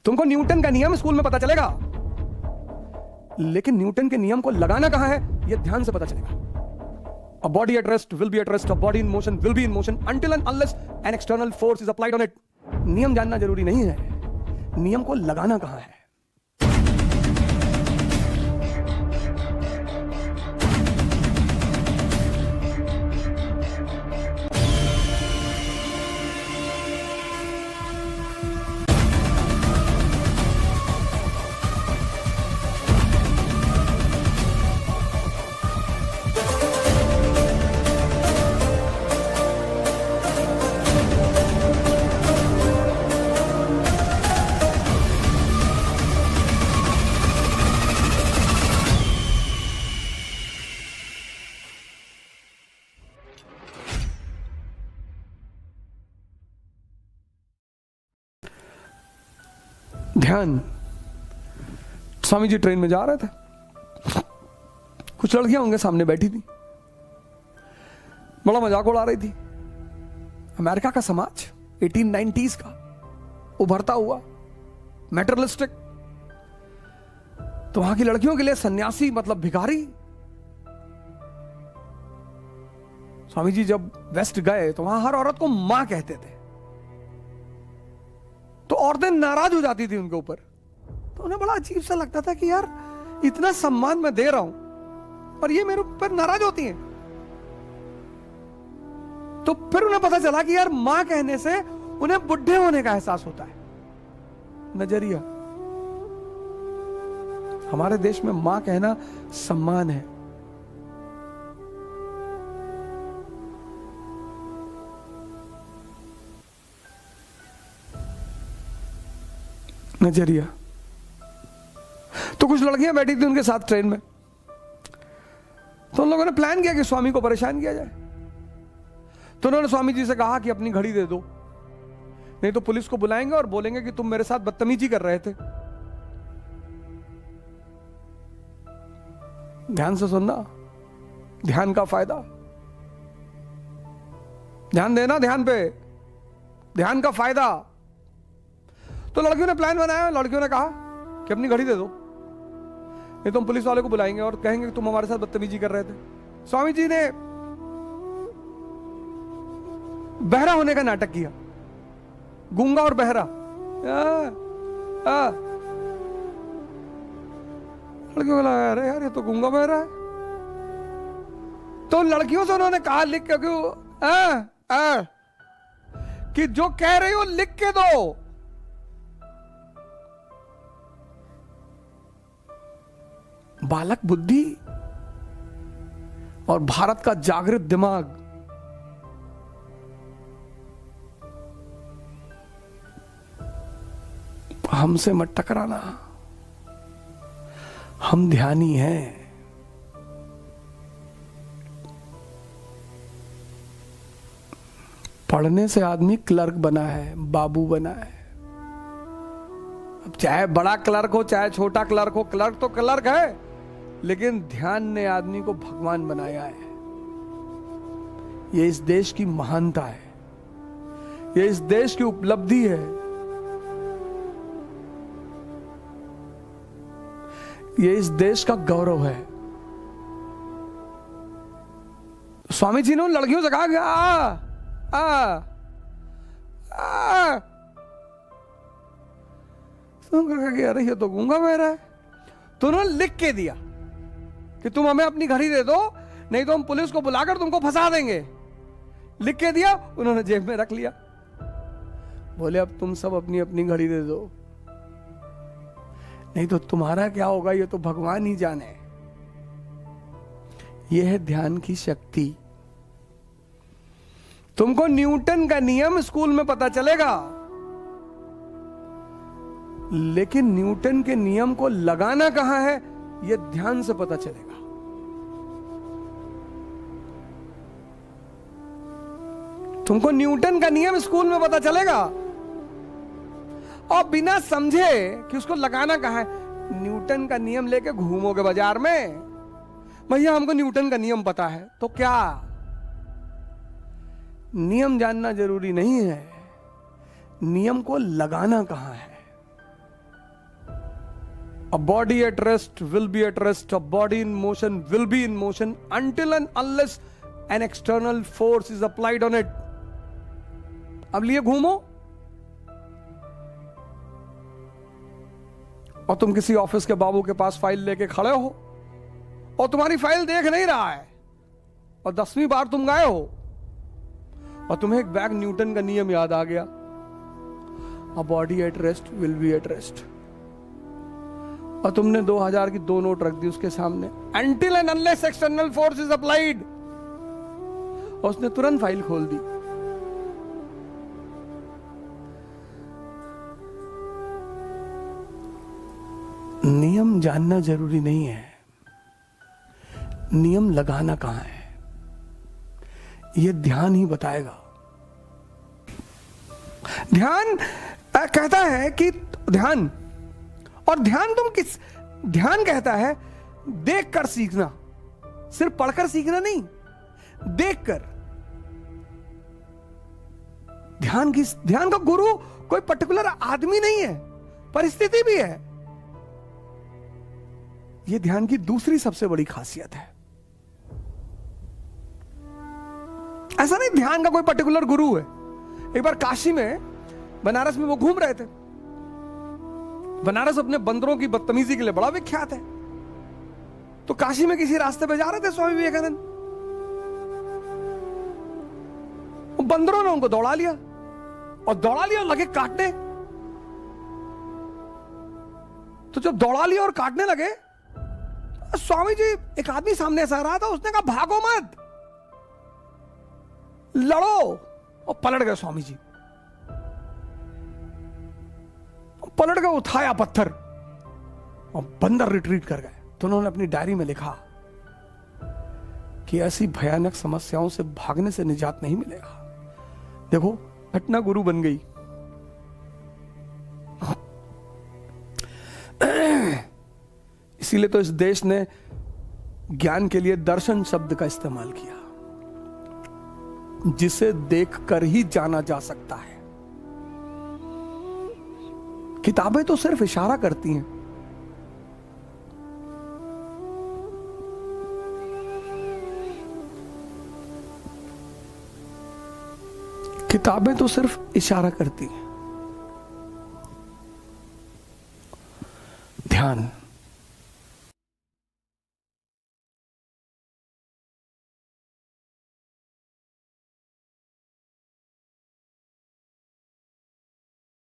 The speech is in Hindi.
तुमको न्यूटन का नियम स्कूल में पता चलेगा, लेकिन न्यूटन के नियम को लगाना कहां है यह ध्यान से पता चलेगा। A body at rest will be at rest, a body in motion will be in motion until and unless an external force is applied on it. नियम जानना जरूरी नहीं है, नियम को लगाना कहां है। ध्यान। स्वामी जी ट्रेन में जा रहे थे, कुछ लड़कियां उनके सामने बैठी थी, बड़ा मजाक उड़ा रही थी। अमेरिका का समाज 1890s का उभरता हुआ मैटरलिस्टिक, तो वहां की लड़कियों के लिए सन्यासी मतलब भिखारी। स्वामी जी जब वेस्ट गए तो वहां हर औरत को मां कहते थे, तो औरतें नाराज हो जाती थी उनके ऊपर। तो उन्हें बड़ा अजीब सा लगता था कि यार इतना सम्मान मैं दे रहा हूं और ये मेरे ऊपर नाराज होती हैं। तो फिर उन्हें पता चला कि यार मां कहने से उन्हें बुढ़े होने का एहसास होता है। नजरिया। हमारे देश में मां कहना सम्मान है। नजरिया। तो कुछ लड़कियां बैठी थी उनके साथ ट्रेन में, तो उन लोगों ने प्लान किया कि स्वामी को परेशान किया जाए। तो उन्होंने स्वामी जी से कहा कि अपनी घड़ी दे दो, नहीं तो पुलिस को बुलाएंगे और बोलेंगे कि तुम मेरे साथ बदतमीजी कर रहे थे। ध्यान से सुनना, ध्यान का फायदा। ध्यान देना, ध्यान पे, ध्यान का फायदा। तो लड़कियों ने प्लान बनाया, लड़कियों ने कहा कि अपनी घड़ी दे दो, नहीं तो हम पुलिस वाले को बुलाएंगे और कहेंगे कि तुम हमारे साथ बदतमीजी कर रहे थे। स्वामी जी ने बहरा होने का नाटक किया, गूंगा और बहरा। लड़कियों को लगा अरे यार ये तो गूंगा बहरा है। तो लड़कियों से उन्होंने कहा लिख के कि जो कह रही हो लिख के दो। बालक बुद्धि और भारत का जागृत दिमाग हमसे मत टकराना, हम ध्यानी हैं। पढ़ने से आदमी क्लर्क बना है, बाबू बना है। अब चाहे बड़ा क्लर्क हो चाहे छोटा क्लर्क हो, क्लर्क तो क्लर्क है, लेकिन ध्यान ने आदमी को भगवान बनाया है। यह इस देश की महानता है, यह इस देश की उपलब्धि है, यह इस देश का गौरव है। स्वामी जी ने उन लड़कियों से कहा कि अरे ये तो गूंगा बहरा है। तो उन्होंने लिख के दिया कि तुम हमें अपनी घड़ी दे दो, नहीं तो हम पुलिस को बुलाकर तुमको फंसा देंगे। लिख के दिया, उन्होंने जेब में रख लिया। बोले अब तुम सब अपनी अपनी घड़ी दे दो, नहीं तो तुम्हारा क्या होगा ये तो भगवान ही जाने। यह है ध्यान की शक्ति। तुमको न्यूटन का नियम स्कूल में पता चलेगा, लेकिन न्यूटन के नियम को लगाना कहां है यह ध्यान से पता चलेगा। तुमको न्यूटन का नियम स्कूल में पता चलेगा और बिना समझे कि उसको लगाना कहां है, न्यूटन का नियम लेके घूमोगे बाजार में, भैया हमको न्यूटन का नियम पता है। तो क्या नियम जानना जरूरी नहीं है, नियम को लगाना कहां है। A body at rest will be at rest. A body in motion will be in motion until and unless an external force is applied on it. अब लिए घूमो और तुम किसी ऑफिस के बाबू के पास फाइल लेके खड़े हो और तुम्हारी फाइल देख नहीं रहा है और 10वीं बार तुम गए हो और तुम्हें एक बैग न्यूटन का नियम याद आ गया. A body at rest will be at rest. और तुमने 2000 की 2 नोट रख दी उसके सामने. Until and unless external force is applied. और उसने तुरंत फाइल खोल दी. नियम जानना जरूरी नहीं है, नियम लगाना कहां है यह ध्यान ही बताएगा. ध्यान कहता है कि ध्यान, और ध्यान तुम किस, ध्यान कहता है देखकर सीखना, सिर्फ पढ़कर सीखना नहीं, देखकर. ध्यान का गुरु कोई पर्टिकुलर आदमी नहीं है, परिस्थिति भी है. यह ध्यान की दूसरी सबसे बड़ी खासियत है. ऐसा नहीं ध्यान का कोई पर्टिकुलर गुरु है. एक बार काशी में, बनारस में वो घूम रहे थे. बनारस अपने बंदरों की बदतमीजी के लिए बड़ा विख्यात है. तो काशी में किसी रास्ते पे जा रहे थे स्वामी विवेकानंद. बंदरों ने उनको दौड़ा लिया और लगे काटने. तो जब दौड़ा लिया और काटने लगे, स्वामी जी, एक आदमी सामने से आ रहा था, उसने कहा भागो मत, लड़ो. और पलट गए स्वामी जी, पलट गए, उठाया पत्थर और बंदर रिट्रीट कर गए. तो उन्होंने अपनी डायरी में लिखा कि ऐसी भयानक समस्याओं से भागने से निजात नहीं मिलेगा. देखो, घटना गुरु बन गई. इसीलिए तो इस देश ने ज्ञान के लिए दर्शन शब्द का इस्तेमाल किया, जिसे देखकर ही जाना जा सकता है. किताबें तो सिर्फ इशारा करती हैं. किताबें तो सिर्फ इशारा करती हैं. ध्यान